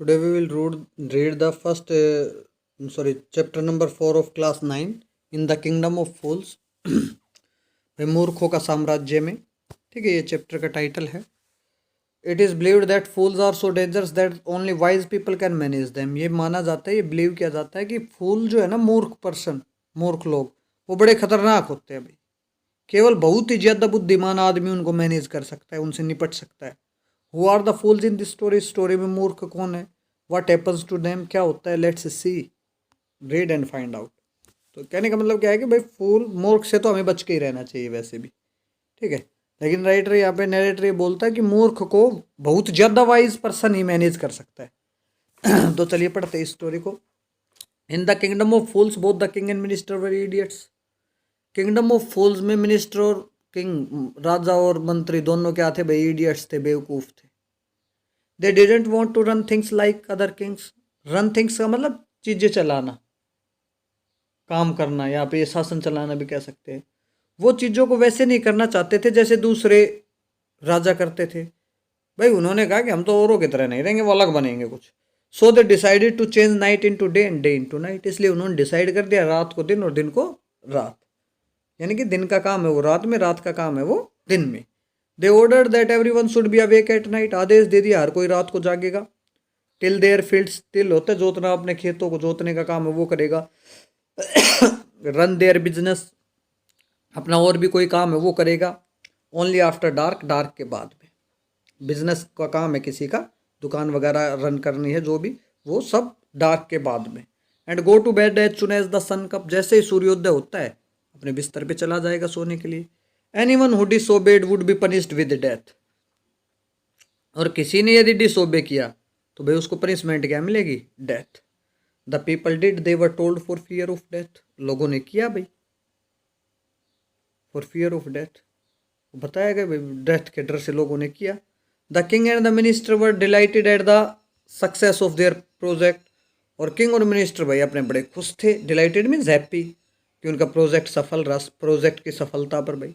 Today we will read the chapter number 4 of class 9 in the kingdom of fools. भाई मूर्खों का साम्राज्य में। ठीक है, ये चैप्टर का टाइटल है। It is believed that fools are so dangerous that only wise people can manage them. ये माना जाता है, ये बिलीव किया जाता है कि फूल जो है ना, मूर्ख लोग, वो बड़े खतरनाक होते हैं भाई। केवल बहुत ही ज़्यादा बुद्धिमान आदमी उनको मैनेज कर सकता है, उनसे निपट सकता है। Who are the fools in this story में मूर्ख कौन है? व्हाट हैपन्स टू देम, क्या होता है? Let's see, read and find out. तो कहने का मतलब क्या है कि भाई फूल मूर्ख से तो हमें बच के ही रहना चाहिए वैसे भी। ठीक है, लेकिन राइटर यहाँ पे नरेटर ये बोलता है कि मूर्ख को बहुत ज़्यादा वाइज पर्सन ही मैनेज कर सकता है। तो चलिए पढ़ते हैं इस स्टोरी को। In the kingdom of fools both the king and minister were idiots. Kingdom of fools में मिनिस्टर और किंग, राजा और मंत्री दोनों क्या थे भाई? इडियट्स थे, बेवकूफ़ थे। They didn't want to run things like other kings. Run things का मतलब चीज़ें चलाना, काम करना, या पे शासन चलाना भी कह सकते हैं। वो चीज़ों को वैसे नहीं करना चाहते थे जैसे दूसरे राजा करते थे। भाई उन्होंने कहा कि हम तो औरों की तरह नहीं रहेंगे, वो अलग बनेंगे कुछ। So they decided to change night into day and day into night. इसलिए उन्होंने डिसाइड कर दिया रात को दिन और दिन को रात। यानी कि दिन का काम है वो रात में, रात का काम है वो दिन में। They order that everyone should be awake at night. आदेश दे दिया हर कोई रात को जागेगा। टिल देयर फील्ड्स, टिल होता है जोतना, अपने खेतों को जोतने का काम है वो करेगा। रन देयर बिजनेस, अपना और भी कोई काम है वो करेगा। ओनली आफ्टर डार्क, डार्क के बाद में। बिजनेस का काम है किसी का, दुकान वगैरह रन करनी है जो भी, वो सब डार्क के बाद में। And go to bed as soon as the sun up. जैसे ही सूर्योदय होता है अपने बिस्तर पे चला जाएगा सोने के लिए। Anyone who disobeyed would be punished with death. और किसी ने यदि डिसोबे किया तो भाई उसको पनिशमेंट क्या मिलेगी? Death. The people did, they were told for fear of death. लोगों ने किया भाई फॉर फियर ऑफ डेथ, बताया गया भाई डेथ के डर से लोगों ने किया। The king and the minister were dilated at the success of their project. और किंग और मिनिस्टर भाई अपने बड़े खुश थे। डिलाइटेड मीन्स हैप्पी कि उनका प्रोजेक्ट सफल रहा, प्रोजेक्ट की सफलता पर भाई।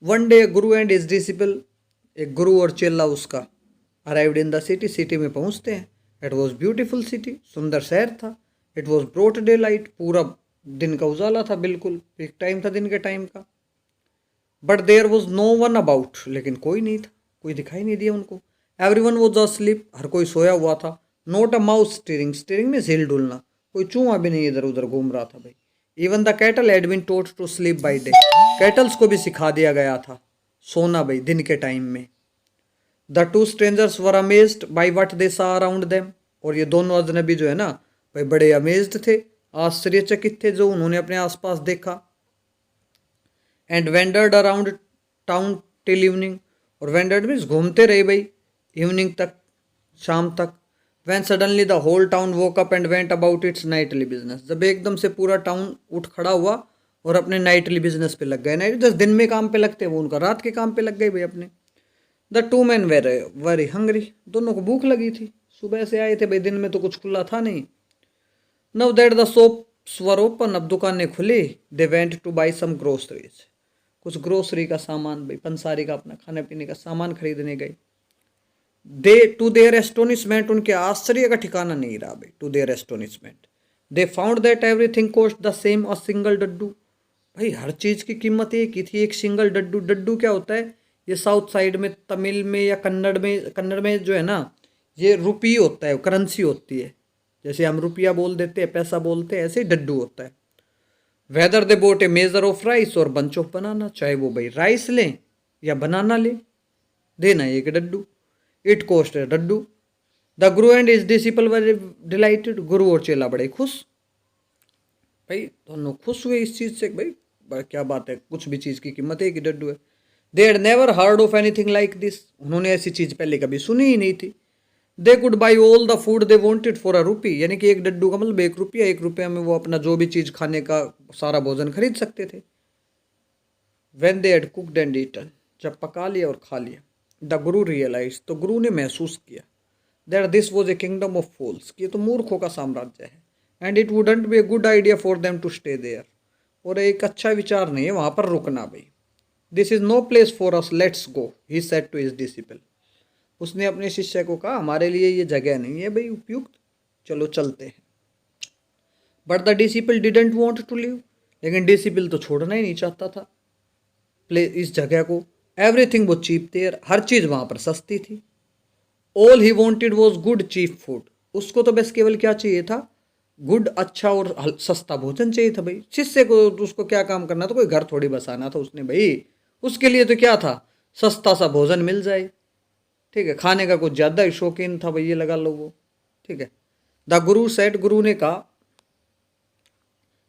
One day Guru and is disciple, एक गुरु और चेला उसका, arrived in the city, city में पहुंचते हैं। इट वॉज ब्यूटीफुल सिटी, सुंदर शहर था। It was brought day light, पूरा दिन का उजाला था, बिल्कुल एक टाइम था दिन के टाइम का। But there was no one about, लेकिन कोई नहीं था, कोई दिखाई नहीं दिया उनको। एवरी वन वॉज अस्लीप, हर कोई सोया हुआ था। Not a mouse stirring, stirring में हिल डुलना, कोई चूहा भी नहीं इधर उधर घूम रहा था भाई। Even the cattle had been taught to sleep by day, cattles को भी सिखा दिया गया था सोना भाई दिन के टाइम में। The two strangers were amazed by what they सा अराउंड देम। और ये दोनों अजनबी जो है ना भाई बड़े अमेज्ड थे, आश्चर्यचकित थे जो उन्होंने अपने आसपास देखा। And wandered around town till evening. और वेंडर्ड मीन्स घूमते रहे भाई इवनिंग तक, शाम तक। When suddenly the whole town woke up and went about its nightly business. जब एकदम से पूरा टाउन उठ खड़ा हुआ और अपने नाइटली बिजनेस पे लग गए। नाइट जस्ट दिन में काम पे लगते हैं, वो उनका रात के काम पे लग गए भाई अपने। The two man very hungry, दोनों को भूख लगी थी, सुबह से आए थे भाई, दिन में तो कुछ खुला था नहीं। Now that the shops were open, अब दुकानें खुली। They went to buy some groceries, कुछ ग्रोसरी का सामान भाई, पंसारी का अपना खाने पीने का सामान खरीदने गए। दे टू देयर एस्टोनिशमेंट, उनके आश्चर्य का ठिकाना नहीं रहा भाई। To their astonishment they found that everything cost the same, a single duddu. भाई हर चीज़ की कीमत एक ही थी, एक सिंगल डड्डू। डड्डू क्या होता है? ये साउथ साइड में तमिल में या कन्नड़ में जो है ना, ये रुपी होता है, करेंसी होती है। जैसे हम रुपया बोल देते हैं, पैसा बोलते हैं, ऐसे ही डड्डू होता है। Whether they both A measure of rice और बंच ऑफ बनाना, चाहे वो भाई राइस लें या बनाना लें, देना एक डड्डू। इट कॉस्ट है डड्डू। The Guru and is disciple were dilated, गुरु और चेला बड़े खुश भाई, दोनों खुश हुए इस चीज़ से भाई, क्या बात है, कुछ भी चीज़ की कीमत एक ही डड्डू है। They had never heard of anything like this, उन्होंने ऐसी चीज़ पहले कभी सुनी ही नहीं थी। They could buy all the food they wanted for a rupee, यानी कि एक डड्डू का मतलब 1 रुपया, 1 रुपया में वो अपना जो भी चीज़ खाने का सारा भोजन खरीद सकते थे। When they had cooked and eaten, जब पका लिया और खा लिया। द गुरु रियलाइज, तो गुरु ने महसूस किया that this was a kingdom of fools, कि ये तो मूर्खों का साम्राज्य है। And it wouldn't be a good idea for them to stay there, और एक अच्छा विचार नहीं है वहाँ पर रुकना भाई। This is no place for us, let's go, he said to his disciple. उसने अपने शिष्य को कहा हमारे लिए ये जगह नहीं है भाई उपयुक्त, चलो चलते हैं। But the disciple didn't want to leave, लेकिन डिसिपल तो छोड़ना ही नहीं चाहता था इस जगह को। एवरीथिंग वो चीप देयर, हर चीज वहां पर सस्ती थी। All he wanted was good cheap food, उसको तो बस केवल क्या चाहिए था, गुड अच्छा और सस्ता भोजन चाहिए था भाई। शिष्य को उसको क्या काम करना था, कोई घर थोड़ी बसाना था उसने भाई, उसके लिए तो क्या था, सस्ता सा भोजन मिल जाए, ठीक है। खाने का कुछ ज़्यादा ही शौकीन था भाई, ये लगा लो वो, ठीक है। द गुरु सेट, गुरु ने कहा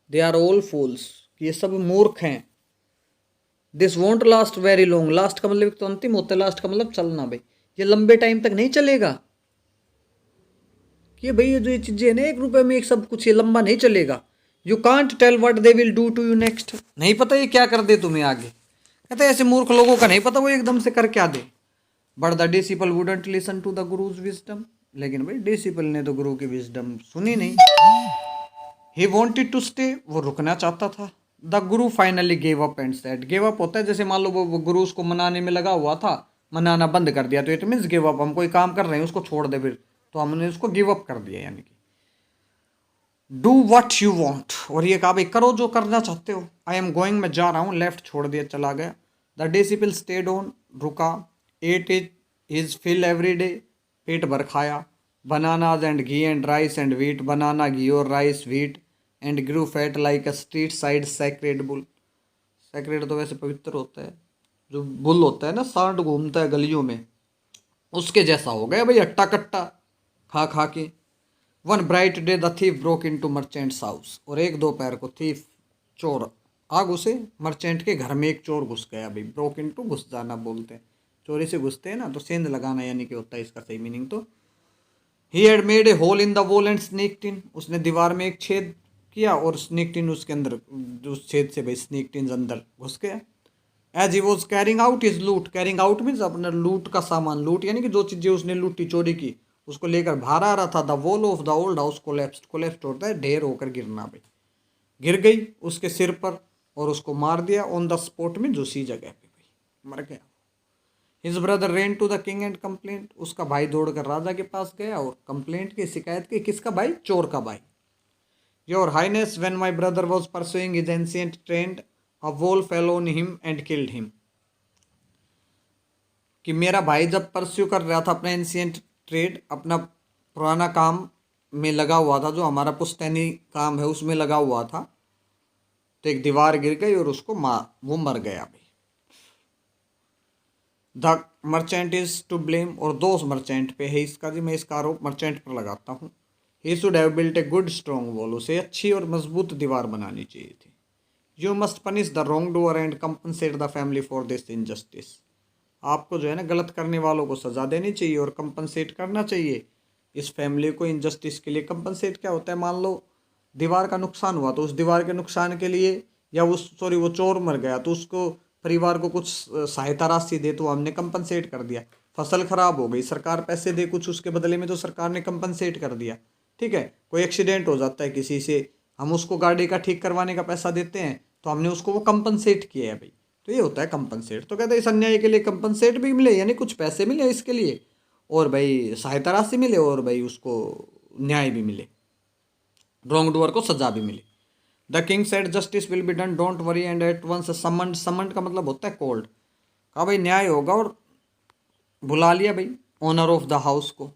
दे आर ऑल फूल्स, ये सब मूर्ख हैं। This want last very long, last का मतलब तो अंतिम होता है, लास्ट का मतलब चलना भाई, ये लंबे टाइम तक नहीं चलेगा। कि भाई ये जो ये चीजें है ना, 1 रुपए में एक सब कुछ, ये लंबा नहीं चलेगा। You can't tell what they will do to you next, नहीं पता ये क्या कर दे तुम्हें आगे। कहते ऐसे मूर्ख लोगों का नहीं पता वो एकदम से कर क्या दे। But the disciple wouldn't listen to the guru's wisdom, लेकिन भाई डिसिपल ने तो गुरु की विजडम सुनी नहीं। ही वॉन्टेड टू स्टे, वो रुकना चाहता था। The Guru finally gave up and said, gave up होता है जैसे मान लो वो गुरु उसको मनाने में लगा हुआ था, मनाना बंद कर दिया, तो इट मीन्स गिव अप, हम कोई काम कर रहे हैं उसको छोड़ दे फिर, तो हमने उसको गिव अप कर दिया, यानी कि डू वट यू वॉन्ट, और ये कहा भाई करो जो करना चाहते हो। आई एम गोइंग, मैं जा रहा हूँ, लेफ्ट छोड़ दिया चला गया। द डिसिपल स्टेड ऑन, रुका। Ate his fill every day, पेट भर खाया। Bananas and ghee and rice and wheat, banana ghee और rice wheat, and grew fat like a street side sacred bull. Sacred तो वैसे पवित्र होता है, जो बुल होता है ना सांड घूमता है गलियों में, उसके जैसा हो गया भाई, हट्टा कट्टा खा खा के। One bright day the thief broke into merchant's house, और एक दोपहर को थीफ, चोर आ घुसे मर्चेंट के घर में। एक चोर घुस गया भाई, ब्रोक इन टू घुस जाना बोलते हैं, चोरी से घुसते हैं ना, तो सेंध लगाना यानी कि होता है इसका सही मीनिंग। तो he had made a hole in the wall and sneaked in, उसने दीवार में एक छेद किया और स्नीक्ड इन, उसके अंदर उस छेद से भाई स्नीक्ड इन अंदर घुस गया। As he was carrying out his loot, carrying out means अपना लूट का सामान, लूट यानी कि जो चीजें उसने लूटी चोरी की उसको लेकर बाहर आ रहा था। The wall of the old house collapsed, collapsed होता है ढेर होकर गिरना भाई, गिर गई उसके सिर पर और उसको मार दिया ऑन द स्पॉट में, जो सी जगह पे भाई मर गया। His brother ran to the king and complained, उसका भाई दौड़कर राजा के पास गया और कंप्लेंट की, शिकायत की। किसका भाई, चोर का भाई। Your highness, when my brother was pursuing his ancient trade, a wall fell on him and killed him, कि मेरा भाई जब परस्यू कर रहा था अपना एंशिएंट ट्रेड, अपना पुराना काम में लगा हुआ था, जो हमारा पुश्तैनी काम है उसमें लगा हुआ था, तो एक दीवार गिर गई और उसको वो मर गया भाई। The merchant is to blame, और दोष मर्चेंट पे है इसका जी, मैं इसका आरोप मर्चेंट पर लगाता हूँ। He should have built a good strong wall, उसे अच्छी और मजबूत दीवार बनानी चाहिए थी। You must punish the wrong doer and compensate the family for this injustice, आपको जो है ना गलत करने वालों को सजा देनी चाहिए और कंपनसेट करना चाहिए इस फैमिली को इनजस्टिस के लिए। कंपनसेट क्या होता है, मान लो दीवार का नुकसान हुआ तो उस दीवार के नुकसान के लिए, या उस सॉरी वो चोर मर गया तो उसको परिवार को कुछ सहायता राशि दे, तो हमने कंपनसेट कर दिया। फसल खराब हो गई, सरकार पैसे दे कुछ उसके बदले में, तो सरकार ने कंपनसेट कर दिया, ठीक है। कोई एक्सीडेंट हो जाता है किसी से, हम उसको गाड़ी का ठीक करवाने का पैसा देते हैं, तो हमने उसको वो कंपनसेट किया है भाई, तो ये होता है कंपनसेट। तो कहते हैं इस अन्याय के लिए कंपनसेट भी मिले, यानी कुछ पैसे मिले इसके लिए, और भाई सहायता राशि मिले, और भाई उसको न्याय भी मिले, रॉन्ग डूअर को सजा भी मिले। The king said justice will be done, don't worry, and at once summoned, summoned का मतलब होता है कॉल्ड, कहा भाई न्याय होगा, और बुला लिया भाई ओनर ऑफ द हाउस को।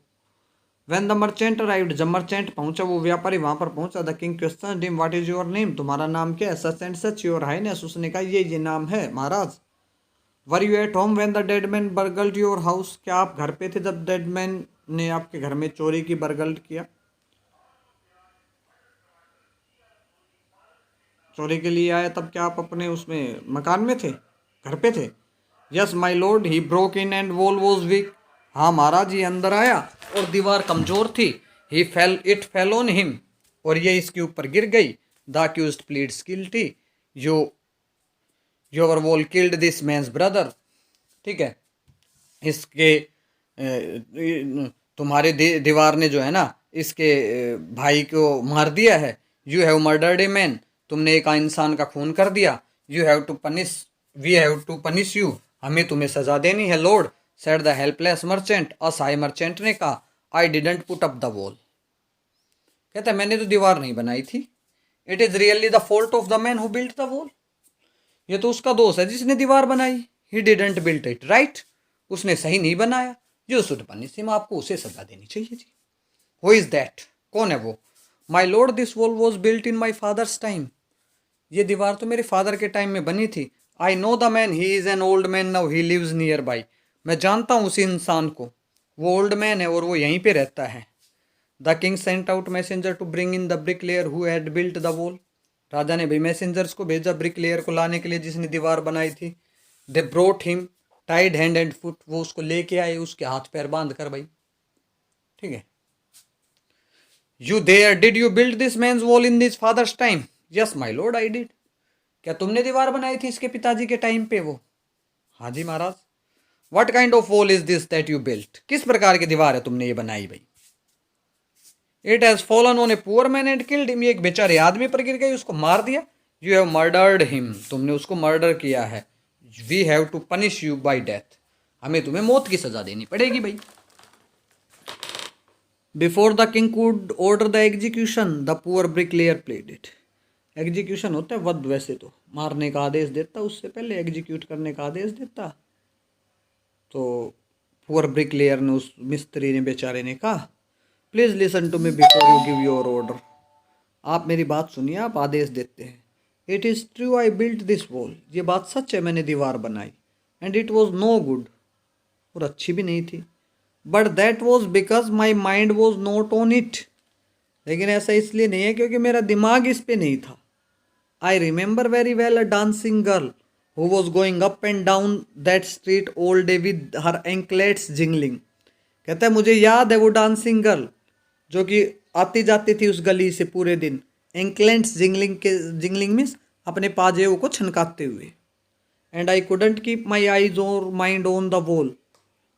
When the merchant arrived, जब मर्चेंट पहुंचा, वो व्यापारी वहां पर पहुंचा, the king question him what is your name, तुम्हारा नाम क्या है। Such and such your highness, उसने कहा ये नाम है महाराज। Were you at home when the dead man burgled your house, क्या आप घर पे थे जब डेड मैन ने आपके घर में चोरी की, बर्गल्ड किया, चोरी के लिए आया, तब क्या आप अपने उसमें मकान में थे, घर पे थे। Yes my lord, he broke in and wall was weak, हाँ महाराज ये अंदर आया और दीवार कमजोर थी। He fell, it fell on him, और ये इसके ऊपर गिर गई। The accused pleads guilty, yo your wall killed this man's brother, ठीक है, इसके तुम्हारे दीवार ने जो है ना इसके भाई को मार दिया है। You have murdered a man, तुमने एक इंसान का खून कर दिया। You have to punish, we have to punish you, हमें तुम्हें सजा देनी है lord. Said the helpless merchant. असहाय मर्चेंट ने कहा, I didn't put up the wall. कहता है मैंने तो दीवार नहीं बनाई थी। It is really the fault of the man who built the wall. ये तो उसका दोष है जिसने दीवार बनाई। He didn't built it right. उसने सही नहीं बनाया। जो शुड पनिश हिम, आपको उसे सजा देनी चाहिए जी। हु इज दैट, कौन है वो? My lord this wall was built in my father's time. ये दीवार तो मेरे फादर के टाइम में बनी थी। I know the man, he is an old man now, he lives nearby. मैं जानता हूँ उसी इंसान को, वो ओल्ड मैन है और वो यहीं पे रहता है। The king sent out messenger to bring in the bricklayer who had built the wall. राजा ने भी मैसेंजर्स को भेजा ब्रिकलेयर को लाने के लिए जिसने दीवार बनाई थी। They brought him tied hand and foot. वो उसको लेके आए, उसके हाथ पैर बांध कर भाई। ठीक है। You there, did you build this man's wall in this father's time? Yes my lord I did. क्या तुमने दीवार बनाई थी इसके पिताजी के टाइम पे? वो, हाँ जी महाराज। What kind of wall is this that you built? किस प्रकार की दीवार है तुमने ये बनाई भाई? It has fallen on a poor man and killed him. ये एक बेचारे आदमी पर गिर गई, उसको मार दिया। यू हैव मर्डर्ड हिम, तुमने उसको मर्डर किया है। We have to punish you by death, हमें तुम्हें मौत की सजा देनी पड़ेगी भाई। Before the king could order the execution the poor bricklayer pleaded it. Execution होता है वध, वैसे तो मारने का आदेश देता, उससे पहले एग्जीक्यूट करने का आदेश देता। तो पुअर ब्रिकलेयर ने, उस मिस्त्री ने, बेचारे ने कहा, please listen to me before you give your order. आप मेरी बात सुनिए, आप आदेश देते हैं। It is true I built this wall. ये बात सच है, मैंने दीवार बनाई। And it was no good, और अच्छी भी नहीं थी। But that was because my mind was not on it. लेकिन ऐसा इसलिए नहीं है क्योंकि मेरा दिमाग इस पे नहीं था। I remember very well a dancing girl who was going up and down that street all day with her anklets jingling. कहता है मुझे याद है वो डांसिंग गर्ल जो कि आती जाती थी उस गली से पूरे दिन, एंकलेट्स जिंगलिंग मीन्स अपने पाजेओं को छनकाते हुए। And I couldn't keep my eyes और mind on the wall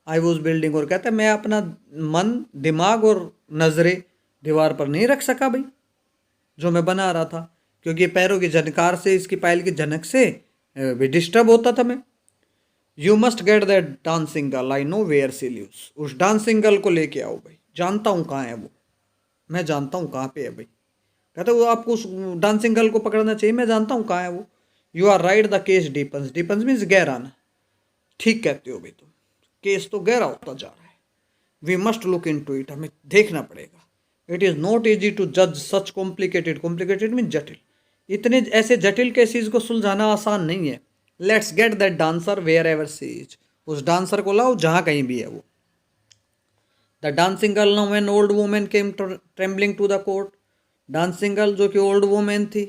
I was building. और कहता है मैं अपना मन, दिमाग और नज़रें दीवार पर नहीं रख सका भाई, जो मैं बना रहा था, क्योंकि पैरों की झनकार से, इसकी पायल की झनक से भी डिस्टर्ब होता था मैं। You must get that dancing girl, I know where she lives. उस डांसिंग गर्ल को लेके आओ भाई, जानता हूँ कहाँ है वो, मैं जानता हूँ कहाँ पे है भाई। कहते वो आपको उस डांसिंग गर्ल को पकड़ना चाहिए, मैं जानता हूँ कहाँ है वो। You are right the case deepens. Deepens means गहरा ना। ठीक कहते हो भाई तुम, केस तो गहरा होता जा रहा है। We must look into it, हमें देखना पड़ेगा। It is not easy to जज सच कॉम्प्लिकेटेड। कॉम्प्लिकेटेड मीन जटिल। इतने ऐसे जटिल केसेस को सुलझाना आसान नहीं है। Let's get that dancer wherever she is. उस डांसर को लाओ जहाँ कहीं भी है वो। The dancing girl now an old woman came trembling to the court. Dancing girl जो कि ओल्ड वुमेन थी,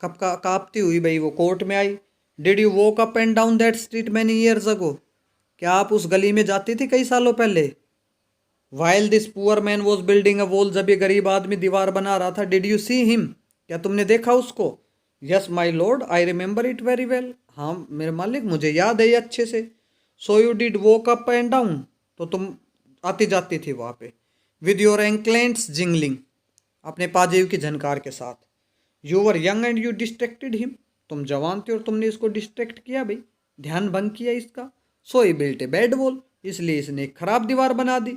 कब कांपती हुई भाई वो कोर्ट में आई। Did you walk up and down that street many years ago? क्या आप उस गली में जाती थी कई सालों पहले? While this poor man was building a wall, जब ये गरीब आदमी दीवार बना रहा था। डिड यू सी हिम, क्या तुमने देखा उसको? Yes my lord I remember it very well. हाँ मेरे मालिक, मुझे याद है ये अच्छे से। So you did walk up and down, तो तुम आती जाती थी वहाँ पे। विद योर एंक्लेंट्स जिंगलिंग, अपने पाजेब की झनकार के साथ। You were young and you distracted him, तुम जवान थे और तुमने इसको डिस्ट्रैक्ट किया भाई, ध्यान भंग किया इसका। So he built a bad wall, इसलिए इसने एक खराब दीवार बना दी।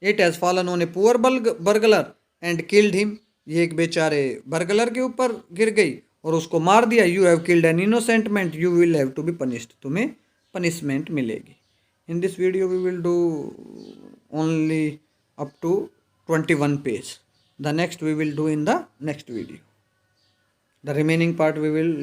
It has fallen on a poor burglar and killed him. ये एक बेचारे बर्गलर के ऊपर गिर गई और उसको मार दिया। You have killed an innocent man, you will have to be punished, तुम्हें पनिशमेंट मिलेगी। In this video we will do only up to 21 page. The next we will do in the next video. The remaining part we will